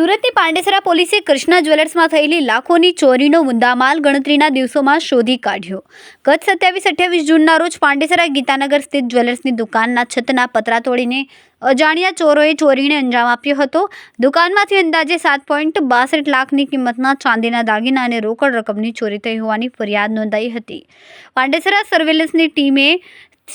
સુરતની પાંડેસરા પોલીસે કૃષ્ણા જ્વેલર્સમાં થયેલી લાખોની ચોરીનો મુદ્દામાલ ગણતરીના દિવસોમાં શોધી કાઢ્યો। ગત 27-28 જૂનના રોજ પાંડેસરા ગીતાનગર સ્થિત જ્વેલર્સની દુકાનના છતના પતરા તોડીને અજાણ્યા ચોરોએ ચોરીને અંજામ આપ્યો હતો। દુકાનમાંથી અંદાજે 7.62 લાખની કિંમતના ચાંદીના દાગીના અને રોકડ રકમની ચોરી થઈ હોવાની ફરિયાદ નોંધાઈ હતી। પાંડેસરા સર્વેલન્સની ટીમે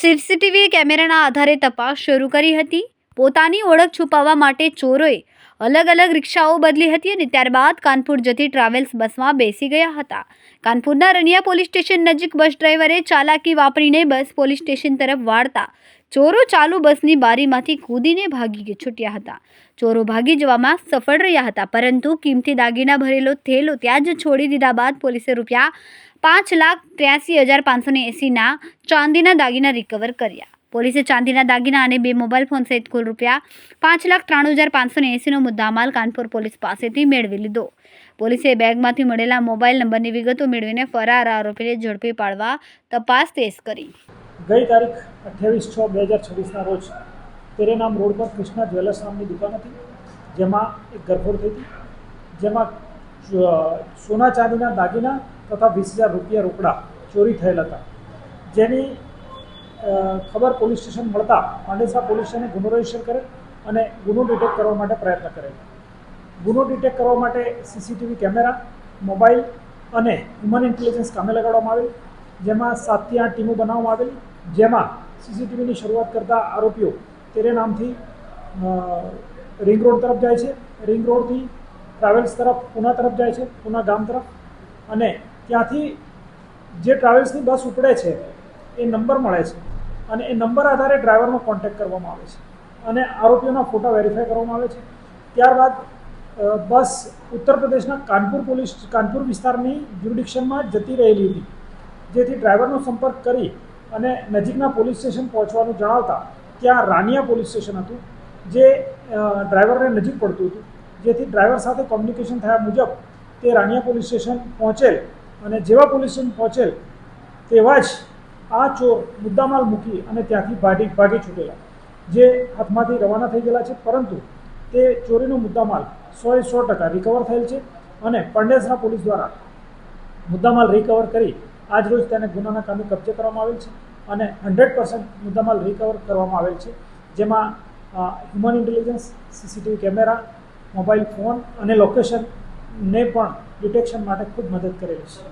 સીસીટીવી કેમેરાના આધારે તપાસ શરૂ કરી હતી। પોતાની ઓળખ છુપાવવા માટે ચોરોએ અલગ અલગ રિક્ષાઓ બદલી હતી અને ત્યારબાદ કાનપુર જતી ટ્રાવેલ્સ બસમાં બેસી ગયા હતા। કાનપુરના રનિયા પોલીસ સ્ટેશન નજીક બસ ડ્રાઈવરે ચાલાકી વાપરીને બસ પોલીસ સ્ટેશન તરફ વાળતા ચોરો ચાલુ બસની બારીમાંથી કૂદીને ભાગી છૂટ્યા હતા। ચોરો ભાગી જવામાં સફળ રહ્યા હતા, પરંતુ કિંમતી દાગીના ભરેલો થેલો ત્યાં જ છોડી દીધા બાદ પોલીસે રૂપિયા 5,83,580ના ચાંદીના દાગીના રિકવર કર્યા। પોલીસે ચાંદીના દાગીના અને 2 મોબાઈલ ફોન સહિત કુલ રૂપિયા 5,93,580નો મુદ્દામાલ કાનપુર પોલીસ પાસેથી મેળવી લીધો। પોલીસે બેગમાંથી મળેલા મોબાઈલ નંબરની વિગતો મેળવીને ફરાર આરોપીને ઝડપી પાડવા તપાસ તેજ કરી। ગઈ તારીખ 28/6/2026ના રોજ તેરે નામ રોડ પર કૃષ્ણા જ્વેલર્સ નામની દુકાન હતી, જેમાં એક ગરફોડ થઈ હતી, જેમાં સોના ચાંદીના દાગીના તથા 20,000 રૂપિયા રોકડા ચોરી થયેલ હતા। જેની ખબર પોલીસ સ્ટેશન મળતા પાંડેસરા પોલીસ સ્ટેશને ગુનો રજીસ્ટર કરેલ અને ગુનો ડિટેક્ટ કરવા માટે પ્રયત્ન કરેલ। ગુનો ડિટેક્ટ કરવા માટે સીસીટીવી કેમેરા, મોબાઈલ અને હ્યુમન ઇન્ટેલિજન્સ કામે લગાડવામાં આવેલ, જેમાં 7 થી 8 ટીમો બનાવવામાં આવેલી, જેમાં સીસીટીવીની શરૂઆત કરતા આરોપીઓ તેરે નામથી રિંગ રોડ તરફ જાય છે, રિંગ રોડથી ટ્રાવેલ્સ તરફ પૂના તરફ જાય છે, પૂના ગામ તરફ, અને ત્યાંથી જે ટ્રાવેલ્સની બસ ઉપડે છે એ નંબર મળે છે અને એ નંબર આધારે ડ્રાઈવરનો કોન્ટેક્ટ કરવામાં આવે છે અને આરોપીઓના ફોટા વેરીફાઈ કરવામાં આવે છે। ત્યારબાદ બસ ઉત્તર પ્રદેશના કાનપુર વિસ્તારની જ્યુરિડિક્શનમાં જતી રહેલી હતી, જેથી ડ્રાઈવરનો સંપર્ક કરી અને નજીકના પોલીસ સ્ટેશન પહોંચવાનું જણાવતા ત્યાં રાનિયા પોલીસ સ્ટેશન હતું, જે ડ્રાઈવરને નજીક પડતું હતું, જેથી ડ્રાઈવર સાથે કોમ્યુનિકેશન થયા મુજબ તે રાનિયા પોલીસ સ્ટેશન પહોંચેલ અને જેવા પોલીસ સ્ટેશન પહોંચેલ તેવા જ આ ચોર મુદ્દામાલ મૂકી અને ત્યાંથી ભાગી છૂટેલા, જે હાથમાંથી રવાના થઈ ગયેલા છે, પરંતુ તે ચોરીનો મુદ્દામાલ 100% રિકવર થયેલ છે અને પાંડેસરા પોલીસ દ્વારા મુદ્દામાલ રિકવર કરી આજ રોજ તેને ગુનાના કામે કબજે કરવામાં આવેલ છે અને 100% મુદ્દામાલ રિકવર કરવામાં આવેલ છે, જેમાં human intelligence, CCTV camera, mobile phone અને લોકેશનને પણ ડિટેક્શન માટે ખૂબ મદદ કરેલી છે।